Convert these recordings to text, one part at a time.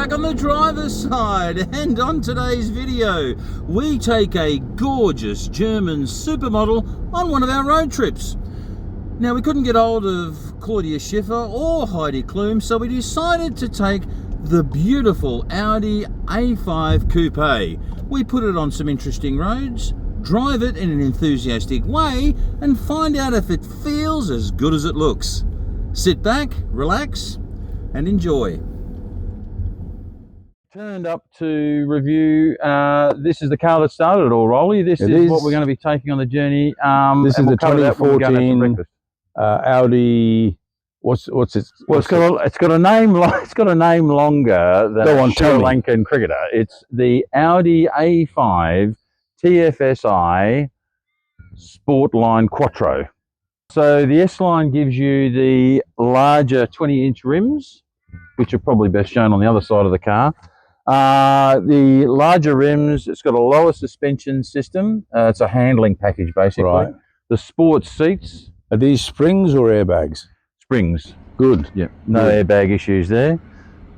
back on the driver's side, and on today's video we take a gorgeous German supermodel on one of our road trips. Now, we couldn't get hold of Claudia Schiffer or Heidi Klum, so we decided to take the beautiful Audi A5 Coupe. We put it on some interesting roads, drive it in an enthusiastic way, and find out if it feels as good as it looks. Sit back, relax, and enjoy. Turned up to review, this is the car that started it all, Rolly. This is what we're going to be taking on the journey. This is the 2014 Audi. What's it? Well, it's got a name longer than a Sri Lankan cricketer. It's the Audi A5 TFSI Sportline Quattro. So the S-Line gives you the larger 20-inch rims, which are probably best shown on the other side of the car. The larger rims, it's got a lower suspension system. It's a handling package, basically. Right. The sports seats. Are these springs or airbags? Springs. Good. Yeah, no airbag issues there.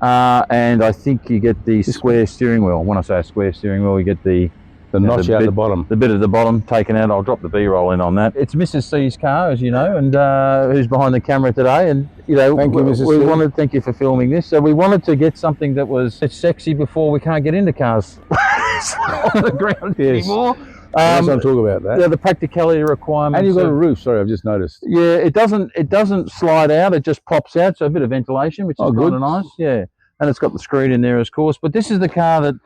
And I think you get the square steering wheel. When I say a square steering wheel, you get the notch out the bottom. The bit at the bottom taken out. I'll drop the B-roll in on that. It's Mrs. C's car, as you know, and who's behind the camera today. And you know, thank you, Mrs. C. Thank you for filming this. So we wanted to get something that was sexy before we can't get into cars on the ground anymore. Let's not talk about that. Yeah, the practicality requirements. And you've got a roof. Sorry, I've just noticed. Yeah, it doesn't slide out. It just pops out, so a bit of ventilation, which is kind of nice. Yeah, and it's got the screen in there, of course. But this is the car that,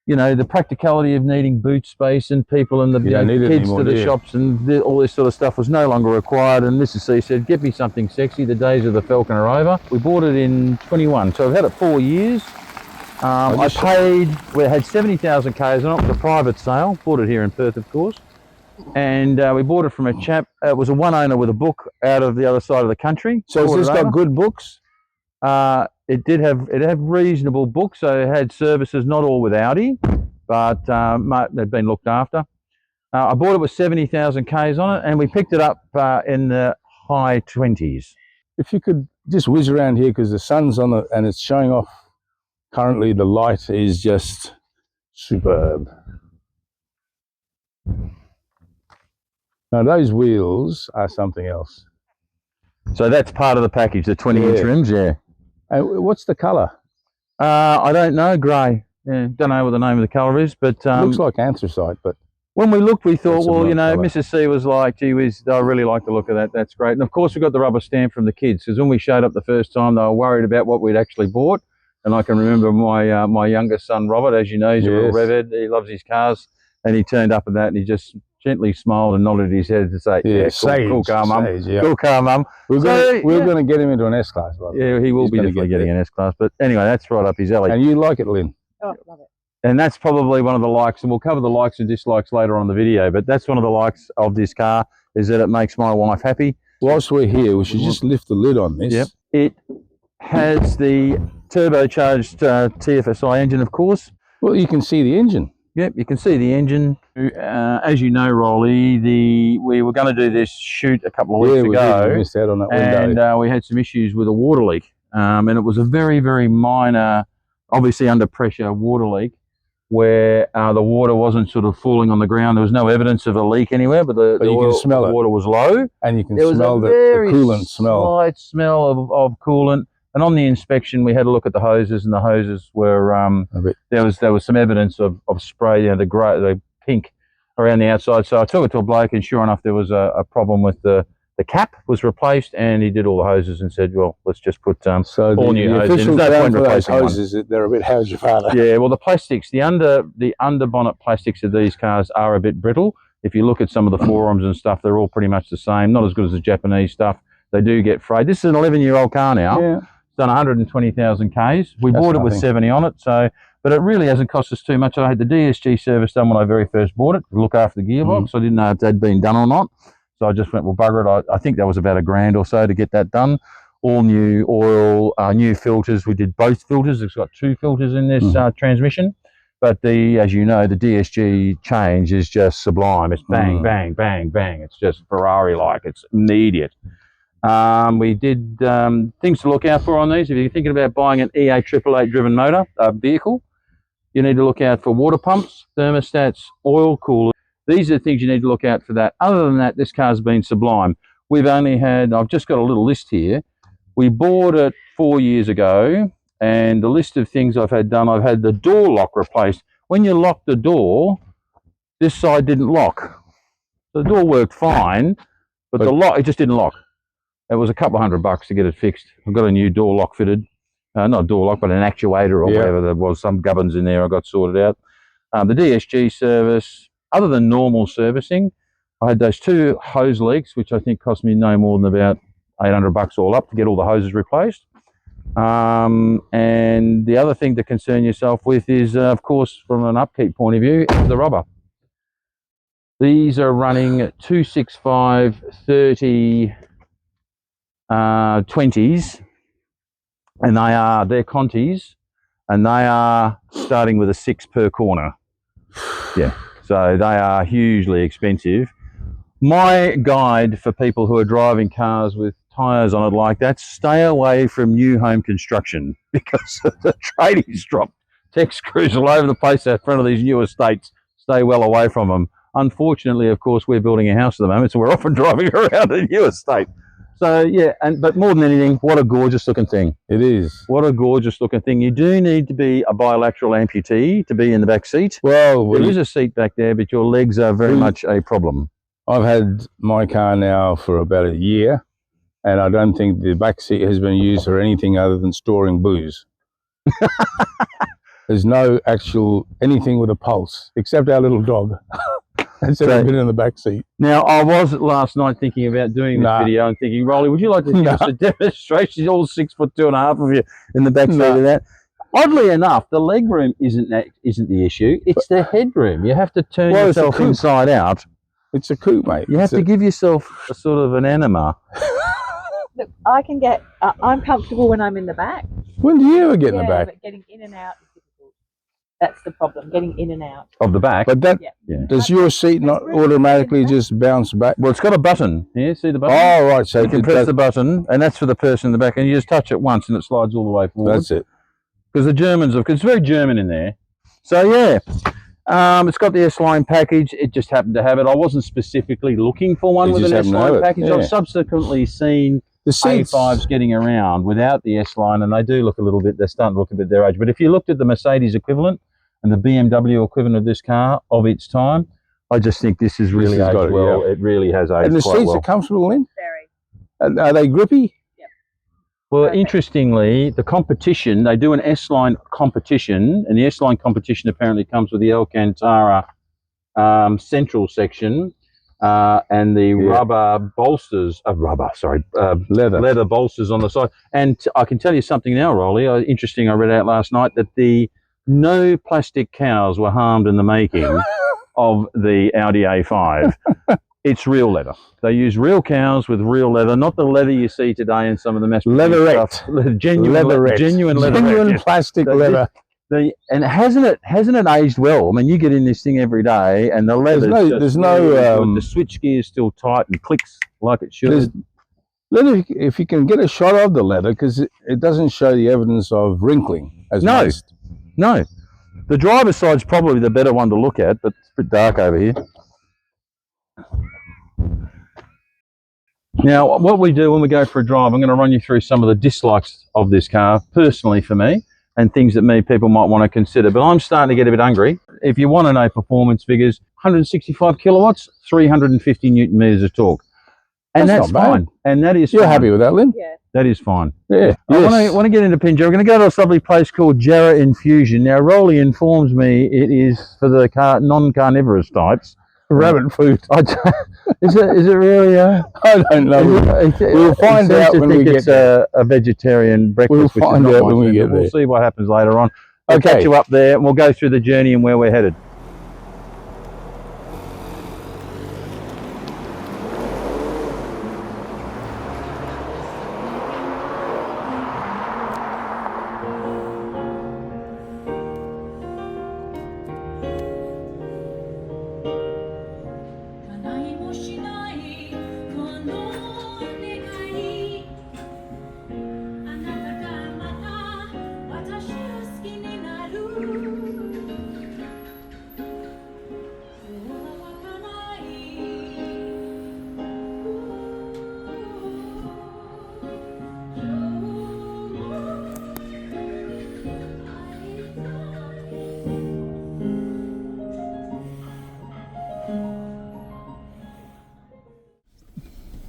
you know, the practicality of needing boot space and people and the kids to the shops and all this sort of stuff was no longer required. And Mrs. C said, get me something sexy. The days of the Falcon are over. We bought it in 21, so I've had it 4 years. We had 70,000 Ks on it. It was a private sale. Bought it here in Perth, of course. And we bought it from a chap. It was a one owner with a book out of the other side of the country. So has this got good books? It had reasonable books, so it had services, not all with Audi, but they'd been looked after. I bought it with 70,000 Ks on it, and we picked it up in the high 20s. If you could just whiz around here, because the sun's on it and it's showing off. Currently, the light is just superb. Now, those wheels are something else. So that's part of the package, the 20-inch rims, yeah. What's the colour? I don't know, grey. Yeah, don't know what the name of the colour is, but looks like anthracite. But when we looked, we thought, well, you know, Mrs. C was like, gee whiz, I really like the look of that. That's great. And of course, we got the rubber stamp from the kids, because when we showed up the first time, they were worried about what we'd actually bought. And I can remember my youngest son, Robert, as you know, he's a real revhead. He loves his cars, and he turned up at that, and he just gently smiled and nodded his head to say, cool car, Mum. Cool car, Mum. We're going to get him into an S-Class, by the way. Yeah, he will be definitely getting an S-Class. But anyway, that's right up his alley. And you like it, Lynn? Oh, love it. And that's probably one of the likes, and we'll cover the likes and dislikes later on in the video, but that's one of the likes of this car, is that it makes my wife happy. Whilst we're here, we should just lift the lid on this. Yep. It has the turbocharged TFSI engine, of course. Well, you can see the engine. Yep, you can see the engine. As you know, Rolly, we were going to do this shoot a couple of weeks ago. We missed out on that window. And we had some issues with a water leak. And it was a very, very minor, obviously under pressure water leak, where the water wasn't sort of falling on the ground. There was no evidence of a leak anywhere, but the water was low. And you can smell the coolant smell. Slight smell of coolant. And on the inspection, we had a look at the hoses, and the hoses were there was some evidence of spray, you know, the pink around the outside. So I took it to a bloke, and sure enough, there was a problem with the cap was replaced, and he did all the hoses and said, well, let's just put all new hoses in. There's no point replacing hoses. They're a bit how's your father. Yeah, well, the plastics, the under bonnet plastics of these cars are a bit brittle. If you look at some of the forums and stuff, they're all pretty much the same. Not as good as the Japanese stuff. They do get frayed. This is an 11-year-old car now. Yeah. It's done 120,000 Ks. We bought it with 70 on it, but it really hasn't cost us too much. I had the DSG service done when I very first bought it to look after the gearbox. I didn't know if they'd been done or not. So I just went, well, bugger it. I think that was about $1,000 or so to get that done. All new oil, new filters. We did both filters. It's got 2 filters in this transmission. But as you know, the DSG change is just sublime. It's bang, bang, bang, bang. It's just Ferrari-like. It's immediate. We did things to look out for on these. If you're thinking about buying an EA888 driven motor vehicle, you need to look out for water pumps, thermostats, oil coolers. These are the things you need to look out for that. Other than that, this car's been sublime. We've only had, I've just got a little list here. We bought it 4 years ago, and the list of things I've had done, I've had the door lock replaced. When you lock the door, this side didn't lock. The door worked fine, but the lock, it just didn't lock. It was a couple of $100 to get it fixed. I've got a new door lock fitted. Not a door lock, but an actuator or whatever there was. Some gubbins in there I got sorted out. The DSG service, other than normal servicing, I had those 2 hose leaks, which I think cost me no more than about $800 all up to get all the hoses replaced. And the other thing to concern yourself with is, of course, from an upkeep point of view, is the rubber. These are running 265 30 20s, and they're Contis, and they are starting with a 6 per corner. Yeah, so they are hugely expensive. My guide for people who are driving cars with tyres on it like that, stay away from new home construction, because the tradies drop tech screws all over the place out front of these new estates. Stay well away from them. Unfortunately, of course, we're building a house at the moment, so we're often driving around a new estate. So yeah, but more than anything, what a gorgeous looking thing. It is. What a gorgeous looking thing. You do need to be a bilateral amputee to be in the back seat. Well, there is a seat back there, but your legs are very much a problem. I've had my car now for about a year, and I don't think the back seat has been used for anything other than storing booze. There's no actual anything with a pulse, except our little dog. That's ever been in the back seat. Now, I was last night thinking about doing this video and thinking, Rolly, would you like to give us a demonstration? All 6'2.5" of you in the back seat of that. Oddly enough, the leg room isn't the issue. It's the headroom. You have to turn yourself inside out. It's a coupe, mate. You have to give yourself a sort of an enema. Look, I can get. I'm comfortable when I'm in the back. When do you ever get in the back? But getting in and out is difficult. That's the problem. Getting in and out of the back. But that does your seat not automatically just bounce back? Well, it's got a button. Yeah, see the button? Oh, right. So you can press the button, and that's for the person in the back, and you just touch it once, and it slides all the way forward. That's it. Because the Germans, because it's very German in there. So yeah. It's got the S-Line package. It just happened to have it. I wasn't specifically looking for one with an S-Line package. I've subsequently seen the A5s getting around without the S-Line, and they do look a little bit, they're starting to look a bit their age. But if you looked at the Mercedes equivalent and the BMW equivalent of this car of its time, I just think this is really aged well. It really has aged quite well. And the seats are comfortable in? Very. And are they grippy? Well, interestingly, the competition, they do an S-Line competition, and the S-Line competition apparently comes with the Alcantara central section and the rubber bolsters, leather bolsters on the side. And I can tell you something now, Rolly, interesting, I read out last night that no plastic cows were harmed in the making of the Audi A5. It's real leather. They use real cows with real leather, not the leather you see today in some of the mass leatherette, genuine plastic leather. And hasn't it aged well? I mean, you get in this thing every day, and the leather. The switch gear is still tight and clicks like it should. Leather, if you can get a shot of the leather, because it doesn't show the evidence of wrinkling as most. No, the driver's side's probably the better one to look at, but it's a bit dark over here. Now, what we do when we go for a drive, I'm going to run you through some of the dislikes of this car, personally for me, and things that people might want to consider. But I'm starting to get a bit hungry. If you want to know performance figures, 165 kilowatts, 350 Newton meters of torque. And that's fine. And that is fine. You're happy with that, Lynn? Yeah. That is fine. Yeah. I want to get into Pinjarra. We're going to go to a lovely place called Jarrah Infusion. Now, Rolly informs me it is for the non-carnivorous types. Rabbit food. Is it really? I don't know. We'll find out when we get there. It's a vegetarian breakfast. We'll find out when we get there. We'll see what happens later on. I'll catch you up there, and we'll go through the journey and where we're headed.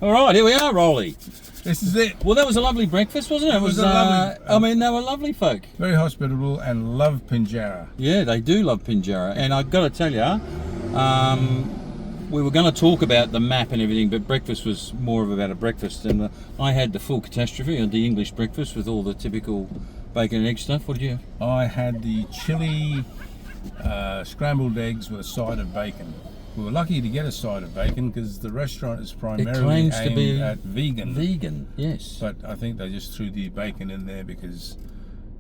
All right, here we are, Rolly. This is it. Well, that was a lovely breakfast, wasn't it? It was lovely. I mean, they were lovely folk. Very hospitable and love Pinjarra. Yeah, they do love Pinjarra. And I've got to tell you, we were going to talk about the map and everything, but breakfast was more of about a breakfast. And I had the full catastrophe of the English breakfast with all the typical bacon and egg stuff. What did you have? I had the chili scrambled eggs with a side of bacon. We were lucky to get a side of bacon because the restaurant is primarily aimed at vegan. Vegan, yes. But I think they just threw the bacon in there because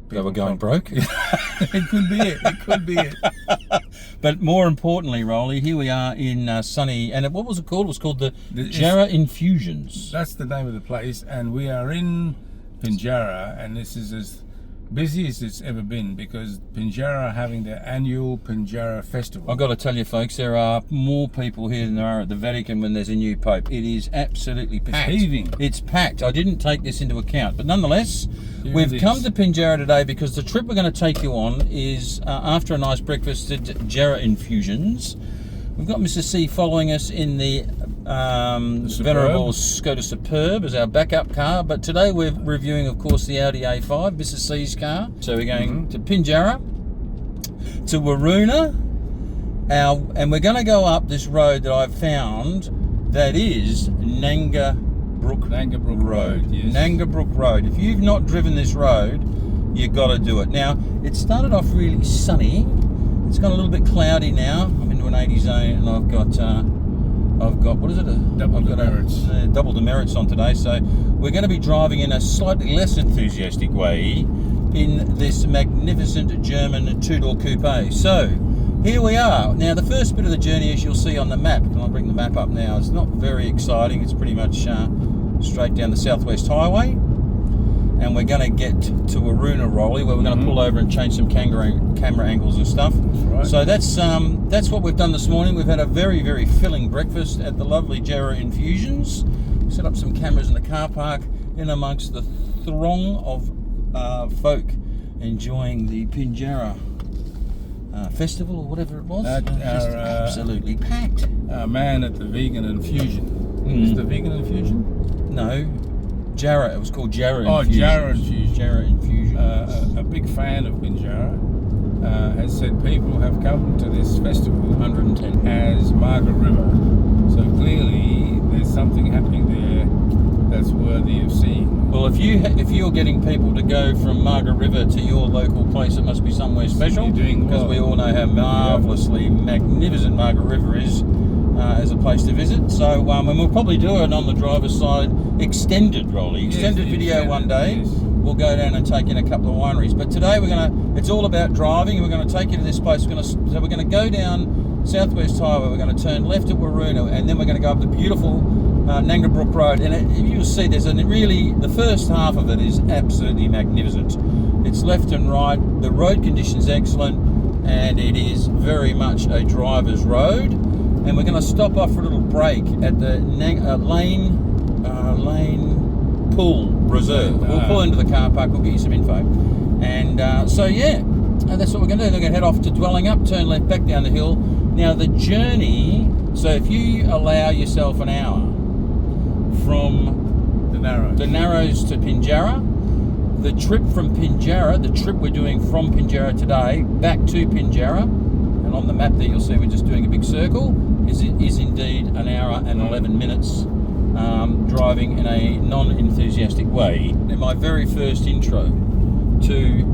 they were going broke. It could be it. It could be it. But more importantly, Rolly, here we are in sunny, and what was it called? It was called the Jarrah Infusions. That's the name of the place, and we are in Pinjarra, and this is as busy as it's ever been because Pinjarra are having their annual Pinjarra festival. I've got to tell you, folks, there are more people here than there are at the Vatican when there's a new pope. It is absolutely packed. It's heaving. It's packed. I didn't take this into account, but nonetheless, we've come to Pinjarra today because the trip we're going to take you on is after a nice breakfast at Jarrah Infusions. We've got Mr. C following us in the venerable Skoda Superb as our backup car, but today we're reviewing, of course, the Audi A5, Mr. C's car. So we're going to Pinjarra, to Waroona, and we're going to go up this road that I've found that is Nanga Brook Road. Yes. Nanga Brook Road. If you've not driven this road, you've got to do it. Now, it started off really sunny. It's got a little bit cloudy now. I'm into an 80 zone, and I've got what is it? Double demerits. Double demerits on today. So we're going to be driving in a slightly less enthusiastic way in this magnificent German two-door coupe. So here we are. Now the first bit of the journey, as you'll see on the map, and I'll bring the map up now, it's not very exciting. It's pretty much straight down the Southwest Highway. And we're going to get to Waroona, Rolly, where we're going to pull over and change some camera angles and stuff. That's right. So that's what we've done this morning. We've had a very, very filling breakfast at the lovely Jarrah Infusions. Set up some cameras in the car park in amongst the throng of folk enjoying the Pinjarra festival or whatever it was. Absolutely packed. Our man at the Vegan Infusion. Is the Vegan Infusion? No. Jarrah, it was called Jarrah Infusions. Oh, Jarrah Infusions. Jarrah Infusions. A big fan of Pinjarra has said people have come to this festival 110 as Margaret River. So clearly there's something happening there that's worthy of seeing. Well, if you're getting people to go from Margaret River to your local place, it must be somewhere special. You're doing well. Because we all know how marvellously magnificent Margaret River is as a place to visit. So, and we'll probably do it on the driver's side, extended video one day. Yes. We'll go down and take in a couple of wineries. But today it's all about driving, and we're going to take you to this place. We're going to go down Southwest Highway. We're going to turn left at Waroona, and then we're going to go up the beautiful Nanga Brook Road. And you'll see the first half of it is absolutely magnificent. It's left and right. The road condition's excellent, and it is very much a driver's road. And we're going to stop off for a little break at the Lane Poole Reserve. We'll pull into the car park, we'll get you some info. And that's what we're going to do. We're going to head off to Dwellingup, turn left back down the hill. Now the journey, so if you allow yourself an hour from the Narrows to Pinjarra, the trip from Pinjarra, the trip we're doing from Pinjarra today, back to Pinjarra, and on the map there you'll see we're just doing a big circle, is indeed an hour and 11 minutes driving in a non-enthusiastic way. In my very first intro to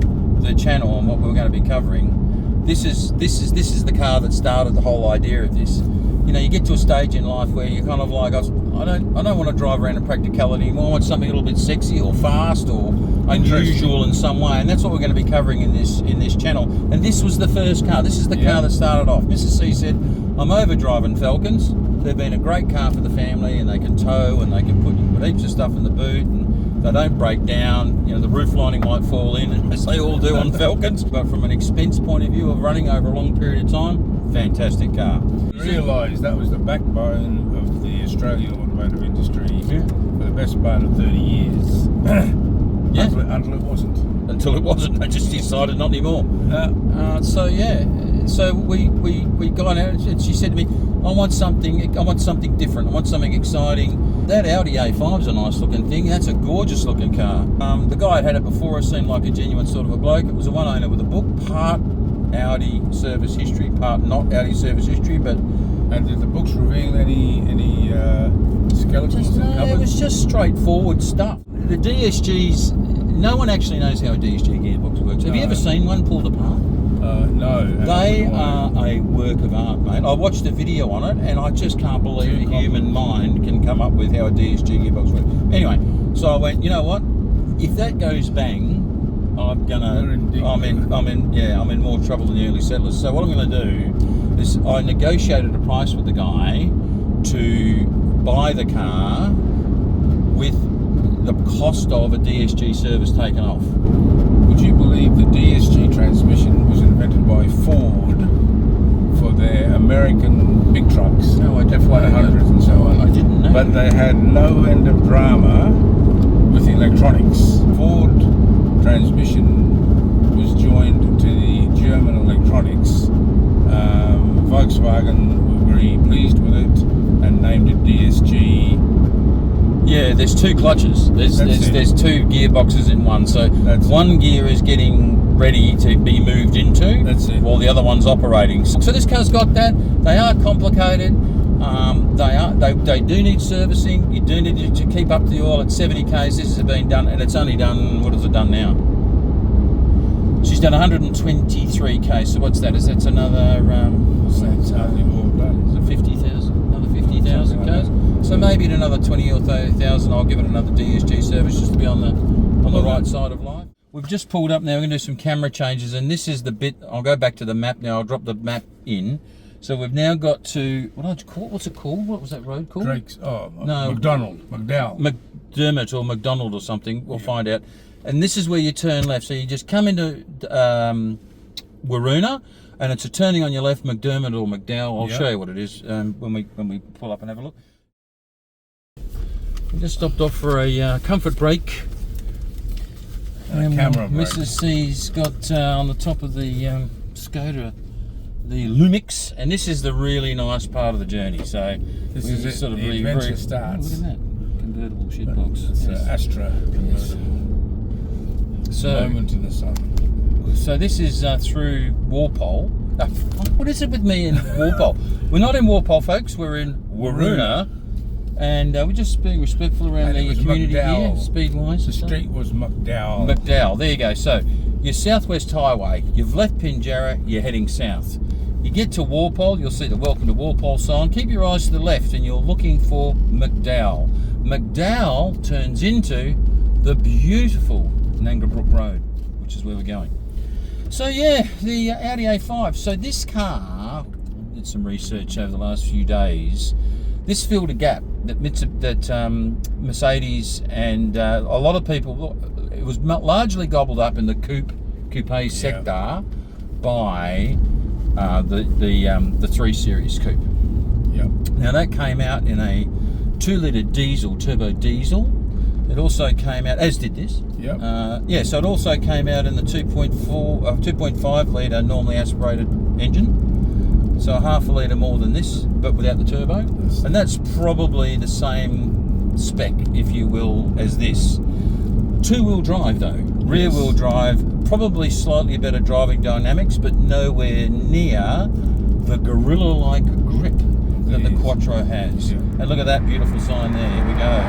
the channel and what we're going to be covering, this is the car that started the whole idea of this. You know, you get to a stage in life where you're kind of like, I don't want to drive around in practicality anymore. I want something a little bit sexy or fast or unusual in some way, and that's what we're going to be covering in this channel. And this was the first car. This is the car that started off. Mrs. C said, I'm over driving Falcons. They've been a great car for the family, and they can tow, and they can put heaps of stuff in the boot, and they don't break down. You know, the roof lining might fall in, as they all do on Falcons. But from an expense point of view of running over a long period of time, fantastic car. I realised that was the backbone of the Australian automotive industry for the best part of 30 years. Until it wasn't. Until it wasn't. They just decided not anymore. So we got out, and she said to me, I want something different. I want something exciting. that Audi A5's a nice looking thing. That's a gorgeous looking car. The guy had it before us seemed like a genuine sort of a bloke. It was a one owner with a book, part Audi service history, part not Audi service history, but... And did the books reveal any skeletons in No, it cupboards? was just straightforward stuff. The DSGs, no one actually knows how a DSG gearbox works. Have you ever seen one pulled apart? No. They are a work of art, mate. I watched a video on it, and I just can't believe a human mind can come up with how a DSG gearbox works. Anyway, so I went, you know what? If that goes bang, I'm in more trouble than the early settlers. So what I'm going to do is I negotiated a price with the guy to buy the car with the cost of a DSG service taken off. Would you believe the DSG transmission was invented by Ford for their American big trucks? No, I didn't F-100s know. and so on. I didn't know. But they had no end of drama with electronics. Ford transmission was joined to the German electronics. Volkswagen were very pleased with it and named it DSG. Yeah, there's two clutches. There's two gearboxes in one. So one gear is getting ready to be moved into, while the other one's operating. So this car's got that. They are complicated. They do need servicing. You do need to keep up the oil at 70 k's. This has been done, and it's only done. What has it done now? She's done 123 k's. So what's that? Is that's another? What's that? It's hardly more Is it 50,000? Another 50,000 k's. So maybe in another 20 or 30,000, I'll give it another DSG service just to be on the right side of life. We've just pulled up now. We're going to do some camera changes, and this is the bit. I'll go back to the map now. I'll drop the map in. So we've now got to what's it called? What was that road called? Drake's. Oh, no, McDowell or McDonald or something. We'll find out. And this is where you turn left. So you just come into Waroona, and it's a turning on your left, McDermott or McDowell. I'll show you what it is when we pull up and have a look. We just stopped off for a comfort break. Camera break. Mrs. C's got on the top of the Skoda the Lumix, and this is the really nice part of the journey. So this is it. Sort of the adventure starts. Look at that convertible shitbox. It's an Astra convertible. So moment in the sun. So this is through Walpole. What is it with me in Walpole? We're not in Walpole, folks. We're in Waroona, and we're just being respectful around the community here, speed-wise. The street was McDowell. McDowell. There you go. So you're Southwest Highway. You've left Pinjarra. You're heading south. You get to Walpole. You'll see the Welcome to Walpole sign. Keep your eyes to the left, and you're looking for McDowell. McDowell turns into the beautiful Nangarook Road, which is where we're going. So yeah, the Audi A5. So this car, I did some research over the last few days. This filled a gap that Mercedes and a lot of people. It was largely gobbled up in the coupe sector by the 3 Series coupe. Yep. Now that came out in a 2-litre diesel, turbo diesel. It also came out, as did this. Yep. So it also came out in the 2.5 litre normally aspirated engine. So a half a litre more than this, but without the turbo. And that's probably the same spec, if you will, as this. 2-wheel drive though. Rear-wheel drive, probably slightly better driving dynamics, but nowhere near the gorilla-like grip that the Quattro has. And look at that beautiful sign there. Here we go.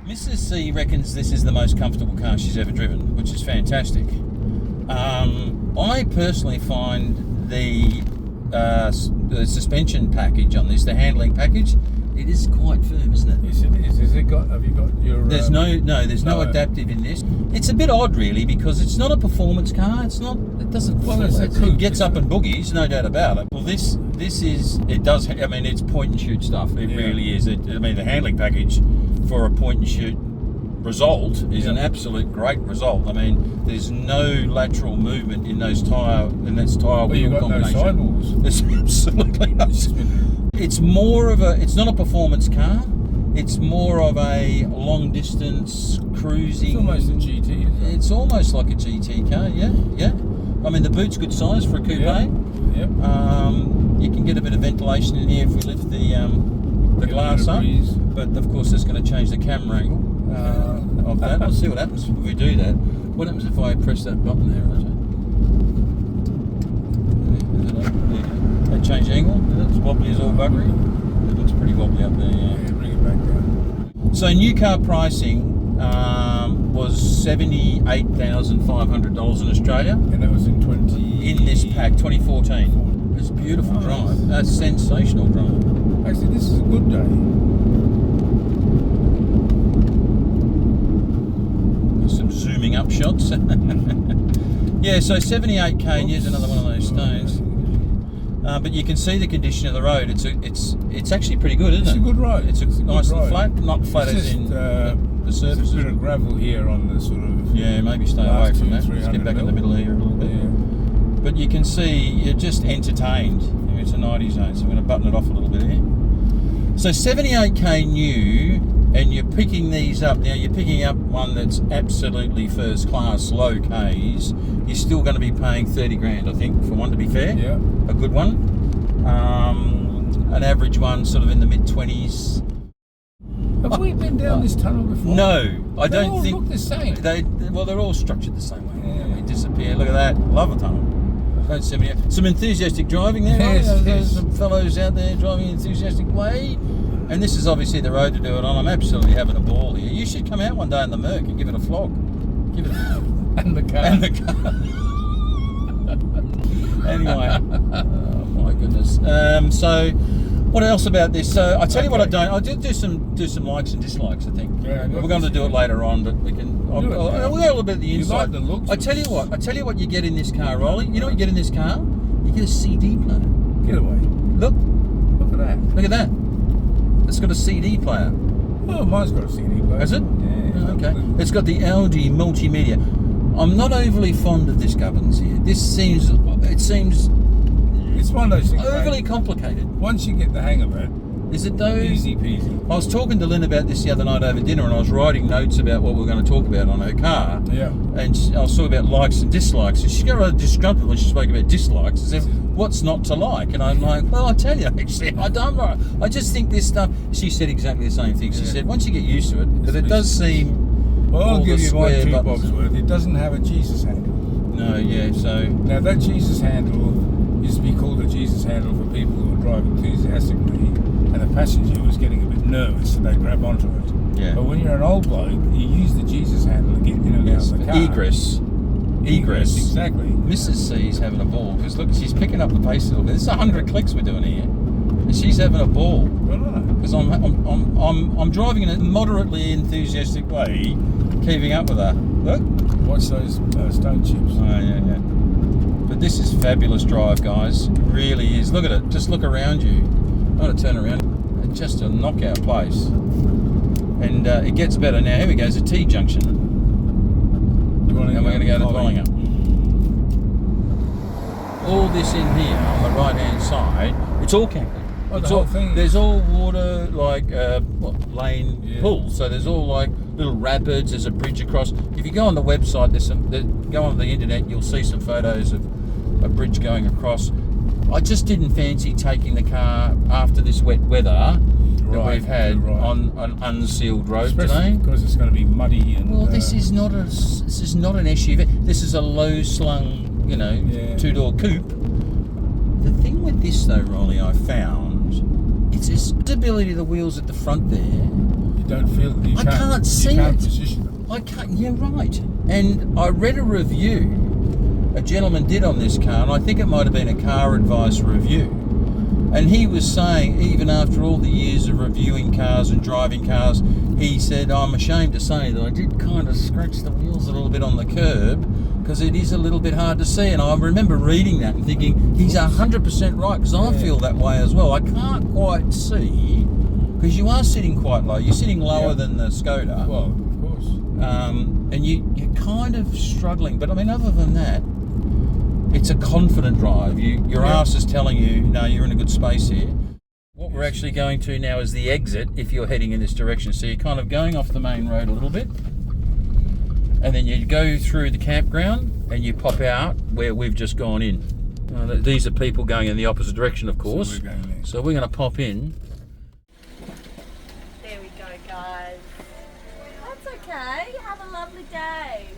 Mrs. C reckons this is the most comfortable car she's ever driven, which is fantastic. I personally find the suspension package on this, the handling package, it is quite firm, isn't it? Yes, it is. Have you got your? There's no adaptive in this. It's a bit odd, really, because it's not a performance car. It's not. It doesn't. Well, it gets up and boogies, no doubt about it. Well, this is. It does. I mean, it's point and shoot stuff. It really is. I mean, the handling package for a point and shoot result is an absolute great result. I mean, there's no lateral movement in those tyre wheel combination. No sidewalls. There's absolutely no. It's more of a. It's not a performance car. It's more of a long distance cruising. It's almost a GT. Isn't it? It's almost like a GT car. Yeah. I mean, the boot's good size for a coupe. Yep. You can get a bit of ventilation in here if we lift the glass up. Breeze. But of course, that's going to change the camera angle of that. We'll see what happens if we do that. What happens if I press that button there? That change angle. It's wobbly as all buggery. It looks pretty wobbly up there. Yeah. Bring it back down. So new car pricing was $78,500 in Australia. And that was in In this pack, 2014. It's a beautiful drive. That's sensational drive. Actually, this is a good day. Some zooming up shots. Yeah, so 78k, and here's another one of those stones. But you can see the condition of the road. It's actually pretty good, isn't it? It's a good road. It's nice and flat, not flat It's as just, in the surface. There's a bit of gravel here on the sort of. Yeah, maybe stay away last from two, that. Let's get back in the 300 middle here a little bit. Yeah. But you can see you're just entertained. It's a 90 zone, so I'm going to button it off a little bit here. So 78k new, and you're picking these up. Now you're picking up one that's absolutely first class, low Ks. You're still going to be paying 30 grand, I think, for one, to be fair. Yeah. A good one. An average one sort of in the mid-20s. Have we been down this tunnel before? No, I They don't all think look the same. They're all structured the same way. Yeah. They disappear. Look at that. Love a tunnel. Some enthusiastic driving there. Yes, There's yes. some fellows out there driving an enthusiastic way. And this is obviously the road to do it on. I'm absolutely having a ball here. You should come out one day in the Merc and give it a flog. Give it a And the car. and the car. Anyway, oh my goodness. So, what else about this? So, I tell you what I don't. I did do some likes and dislikes. I think Yeah, we're going to do it later on, but we can. We'll Do it go now. a little bit of the You inside. like the looks I of tell you this? what. I tell you what you get in this car, Rolly. You know what you get in this car? You get a CD player. Get away. Look, Look at that. look at that. It's got a CD player. Oh, mine's got a CD player. Has it? Yeah. Oh, okay. It's got the Audi multimedia. I'm not overly fond of this governance here. It seems It's one of those things. overly mate. complicated. Once you get the hang of it, Is it though? easy peasy. I was talking to Lynn about this the other night over dinner, and I was writing notes about what we were going to talk about on her car. Yeah. And I was talking about likes and dislikes, and she got rather disgruntled when she spoke about dislikes. As if, what's not to like? And I'm like, well, I tell you, actually, I don't. I just think this stuff. She said exactly the same thing. She Yeah. said once you get used to it, but it does seem. Well, all I'll give the you my square two buttons. bobs worth. It doesn't have a Jesus handle. No, yeah. So Now that Jesus handle used to be called a Jesus handle for people who would drive enthusiastically, and the passenger was getting a bit nervous, so they grab onto it. Yeah. But when you're an old bloke, you use the Jesus handle to get in and out of the car. egress. Exactly. Mrs. C's having a ball because look, she's picking up the pace a little bit. This is 100 clicks we're doing here, and she's having a ball Well, no. because I'm driving in a moderately enthusiastic way, keeping up with her. Look. Watch those stone chips. Oh yeah. But this is fabulous drive, guys. It really is. Look at it. Just look around you. I'm going to turn around. It's just a knockout place. And it gets better now. Here we go. There's a T-junction. You want And we're going to go to Holly? Dwellingup. All this in here on the right-hand side, it's all camping. Oh, the It's whole all, thing. there's all water, like Lane Yeah. Poole. So there's all like little rapids. There's a bridge across. If you go on the website, go on the internet, you'll see some photos of a bridge going across. I just didn't fancy taking the car after this wet weather that Right, we've had right. on an unsealed road Especially today. because it's going to be muddy and. Well, this is not an SUV. This is a low slung, Yeah. two-door coupe. The thing with this though, Rolly, I found it's its stability of the wheels at the front there. You don't feel. I can't see You can't it. position them. I can't. Yeah, right. And I read a review a gentleman did on this car, and I think it might have been a car advice review. And he was saying, even after all the years of reviewing cars and driving cars, he said, I'm ashamed to say that I did kind of scratch the wheels a little bit on the curb because it is a little bit hard to see. And I remember reading that and thinking, he's 100% right, because I feel that way as well. I can't quite see, because you are sitting quite low. You're sitting lower than the Skoda. Well, of course. And you're kind of struggling. But I mean, other than that, it's a confident drive. Your arse is telling you, no, you're in a good space here. What we're actually going to now is the exit if you're heading in this direction. So you're kind of going off the main road a little bit, and then you go through the campground and you pop out where we've just gone in. These are people going in the opposite direction, of course. So we're going there. So we're going to pop in. There we go, guys. That's okay. Have a lovely day.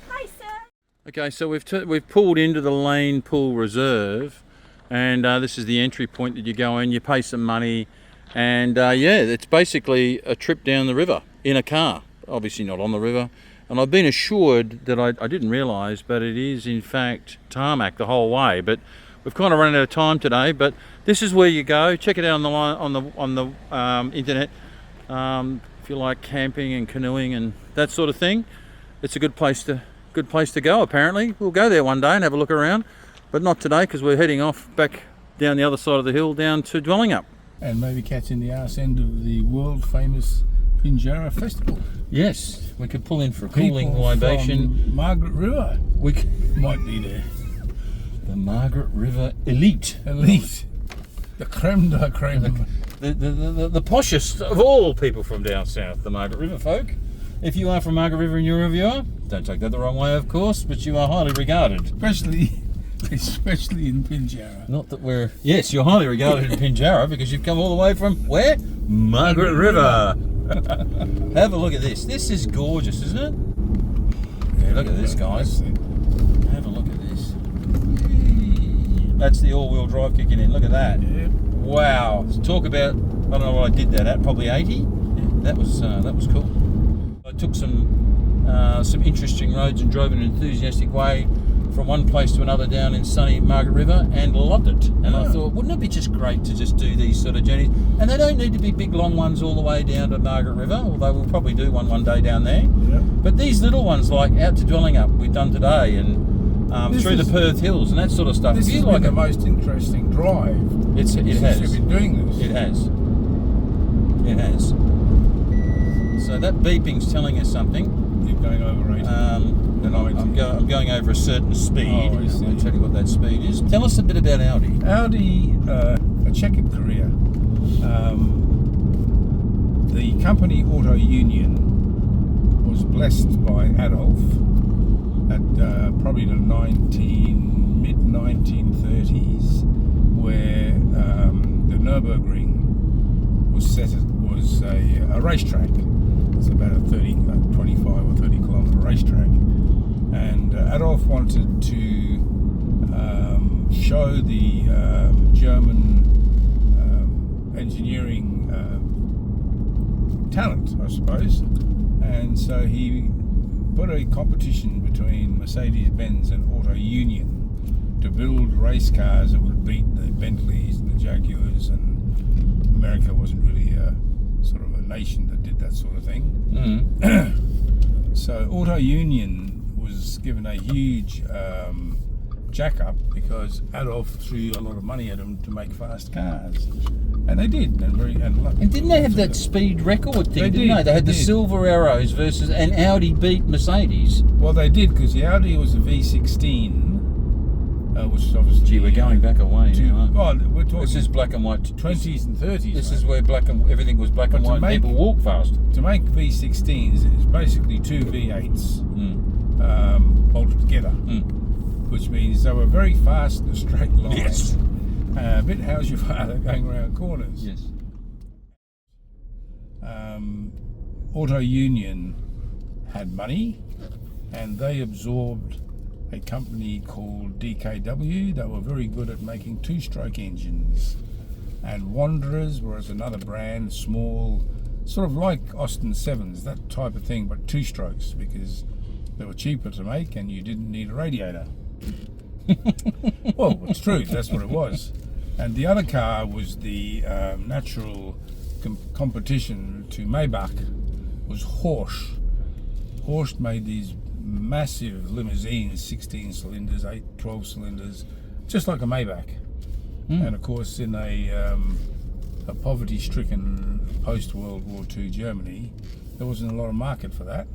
Hi, sir. Okay, so we've pulled into the Lane Poole Reserve, and this is the entry point that you go in. You pay some money, and yeah, it's basically a trip down the river in a car. Obviously not on the river. And I've been assured that I didn't realise, but it is in fact tarmac the whole way. But we've kind of run out of time today. But this is where you go. Check it out on the internet. If you like camping and canoeing and that sort of thing, it's a good place to go. Apparently, we'll go there one day and have a look around, but not today because we're heading off back down the other side of the hill down to Dwellingup. And maybe catching the arse end of the world famous Pinjarra festival. Yes, we could pull in for a cooling People libation. from Margaret River We might be there. The Margaret River elite. The creme de la creme. The poshest of all people from down south, the Margaret River folk. If you are from Margaret River and you're a reviewer, don't take that the wrong way, of course, but you are highly regarded. Especially in Pinjarra. Not that we're... Yes, you're highly regarded in Pinjarra because you've come all the way from where? Margaret River. Have a look at this. This is gorgeous, isn't it? Yeah, look at this, guys. Have a look at this. That's the all-wheel drive kicking in. Look at that. Yeah. Wow. Talk about... I don't know what I did that at. Probably 80. Yeah, that was cool. I took some interesting roads and drove in an enthusiastic way from one place to another down in sunny Margaret River and loved it. And I thought, wouldn't it be just great to just do these sort of journeys? And they don't need to be big long ones all the way down to Margaret River, although we'll probably do one day down there. Yep. But these little ones like out to Dwellingup we've done today, and through the Perth Hills and that sort of stuff. This is like the most interesting drive. It has. You've been doing this. It has. It has. So that beeping's telling us something. You're going over 80. I'm going over a certain speed. Oh, I see. I'll tell you what that speed is. Tell us a bit about Audi. Audi, a checkered career. The company Auto Union was blessed by Adolf at probably the mid 1930s, where the Nürburgring was a racetrack. It's about a 25 or 30 kilometre racetrack. And Adolf wanted to show the German engineering talent, I suppose. And so he put a competition between Mercedes-Benz and Auto Union to build race cars that would beat the Bentleys and the Jaguars. And America wasn't really a sort of a nation that did that sort of thing. So Auto Union was given a huge jack up because Adolf threw a lot of money at them to make fast cars, and they did. And didn't they have that speed record thing? Didn't they? They had the did. silver arrows versus, and Audi beat Mercedes. Well, they did because the Audi was a V16, which is obviously. Gee, we're going back away now. Well, we're talking. This is black and white. 20s and 30s. This mate. is where everything was black and white. And people walk fast. To make V16s, it's basically two V8s bolted together, which means they were very fast in a straight line. Yes. A bit how's your father going around corners. Yes. Auto Union had money, and they absorbed a company called DKW. They were very good at making two-stroke engines. And Wanderers was another brand, small, sort of like Austin 7s, that type of thing, but two strokes, because they were cheaper to make and you didn't need a radiator. Well, it's true, that's what it was. And the other car was the natural competition to Maybach, was Horsch. Horsch made these massive limousines, 16 cylinders, 12 cylinders, just like a Maybach. And of course, in a poverty-stricken post-World War II Germany, there wasn't a lot of market for that.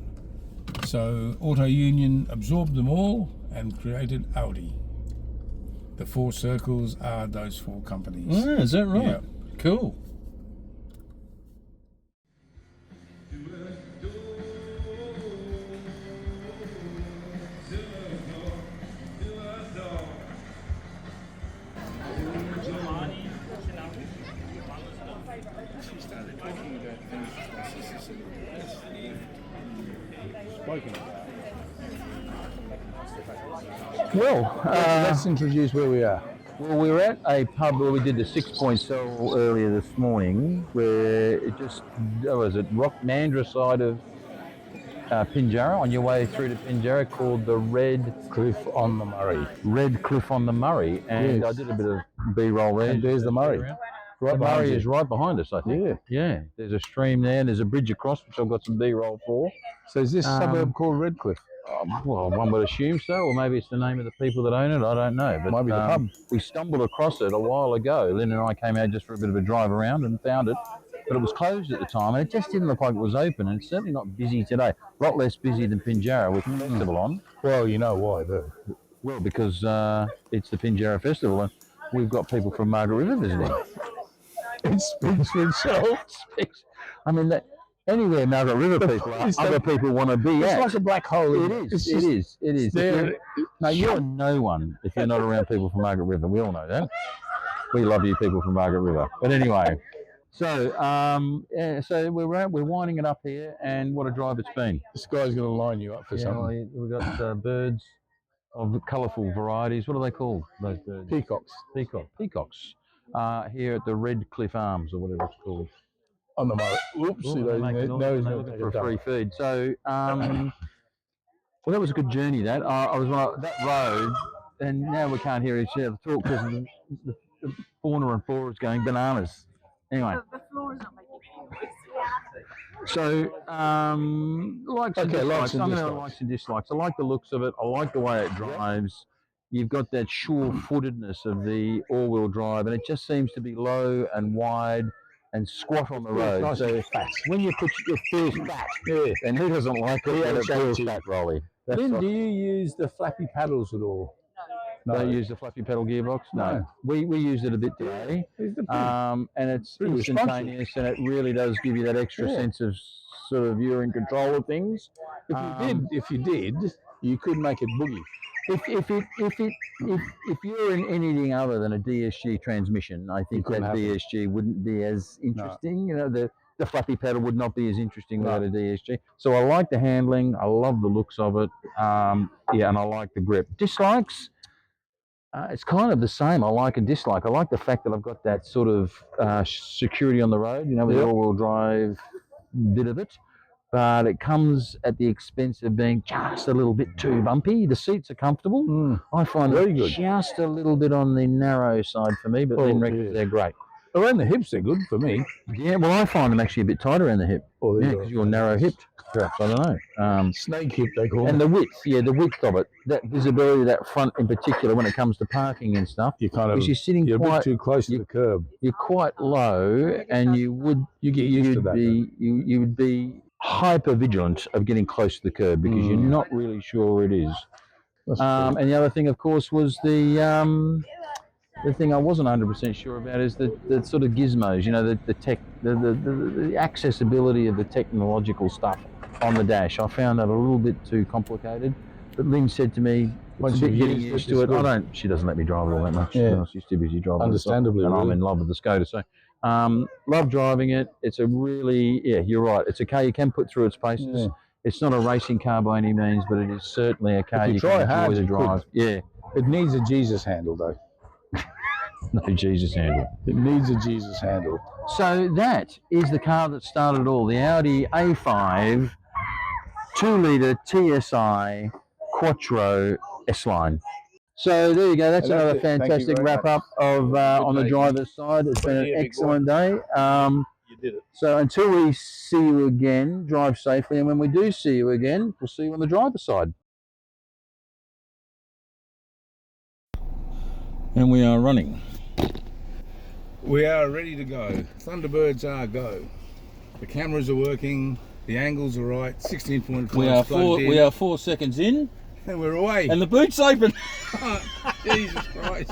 So Auto Union absorbed them all and created Audi. The four circles are those four companies. Oh, is that right? Yeah. Cool. she started talking about things. My sister said, "Yes, you've spoken about." Well, Let's introduce where we are. well, we were at a pub where we did the 6-point sell earlier this morning, where it just, was it Mandurah side of Pinjarra, on your way through to Pinjarra, called the Red Cliff on the Murray. Cliff on the Murray, and Yes. I did a bit of B-roll there. And there's the Murray. Right The behind Murray you. is right behind us, I think. Yeah. There's a stream there, and there's a bridge across, which I've got some B-roll for. So is this suburb called Redcliffe? Well, one would assume so, or maybe it's the name of the people that own it. I don't know. But Might be the pub. we stumbled across it a while ago. Lynn and I came out just for a bit of a drive around and found it, but it was closed at the time, and it just didn't look like it was open. And it's certainly not busy today. A lot less busy than Pinjarra with the festival on. Well, you know why, though. Well, because it's the Pinjarra festival, and we've got people from Margaret River visiting. It speaks for itself. I mean, anywhere Margaret River people are, other people want to be It's at. like a black hole. It is. No, you're no one if you're not around people from Margaret River. We all know that. We love you people from Margaret River. But anyway, so so we're winding it up here, and what a drive it's been. This guy's going to line you up for something. We've got birds of colourful varieties. What are they called? Those birds? Peacocks. Peacocks. Here at the Red Cliff Arms, or whatever it's called. On the Murray. Whoops. Ooh, they're looking for a free feed. So, well, that was a good journey. That I was on that road, and now we can't hear each other talk because the fauna and flora is going bananas. Anyway, The floor is not making noise. so likes and dislikes. I'm going to likes and dislikes. I like the looks of it. I like the way it drives. You've got that sure-footedness of the all-wheel drive, and it just seems to be low and wide and squat on the road. Nice So fat. when you put your feels fat, and who doesn't like it? Yeah, When it feels that's fat, Rolly. Lynn, do you use the flappy paddles at all? Don't use the flappy pedal gearbox. No, we use it a bit today, and it's Pretty instantaneous, and it really does give you that extra sense of sort of you're in control of things. If you did, you could make it boogie. If you're in anything other than a DSG transmission, I think that DSG wouldn't be as interesting. No. You know, the flappy pedal would not be as interesting without a DSG. So I like the handling. I love the looks of it. And I like the grip. Dislikes. It's kind of the same. I like and dislike. I like the fact that I've got that sort of security on the road. You know, with the all-wheel drive bit of it. But it comes at the expense of being just a little bit too bumpy. The seats are comfortable. I find it just a little bit on the narrow side for me, but Lynn reckons they're great. Around the hips, they're good for me. Yeah, well, I find them actually a bit tighter around the hip. Oh, yeah, because you're narrow-hipped, perhaps, I don't know. Snake hip, they call it. And the width of it, that visibility, that front in particular, when it comes to parking and stuff, you're sitting a quite bit too close to the curb. You're quite low, and you get used to that. You would be hyper vigilant of getting close to the curb because you're not really sure where it is. And the other thing, of course, was the thing I wasn't 100% sure about is the sort of gizmos, you know, the accessibility of the technological stuff on the dash. I found that a little bit too complicated. But Lynn said to me, once you're getting used to it, she doesn't let me drive it all that much. Yeah. She's too busy driving. Understandably, and I'm in love with the Skoda. So love driving it. It's a really, you're right. It's a car you can put through its paces. Yeah. It's not a racing car by any means, but it is certainly a car you can enjoy the drive. Yeah. It needs a Jesus handle though. No Jesus handle. It needs a Jesus handle. So that is the car that started it all. The Audi A5 2-litre TSI Quattro S-Line. So there you go. That's another fantastic wrap up of on the driver's side. It's been an excellent day. You did it. So until we see you again, drive safely. And when we do see you again, we'll see you on the driver's side. And we are running. We are ready to go. Thunderbirds are go. The cameras are working. The angles are right. 16.5. We are 4 seconds in. And we're away. And the boot's open. Jesus Christ.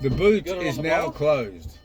The boot is now closed.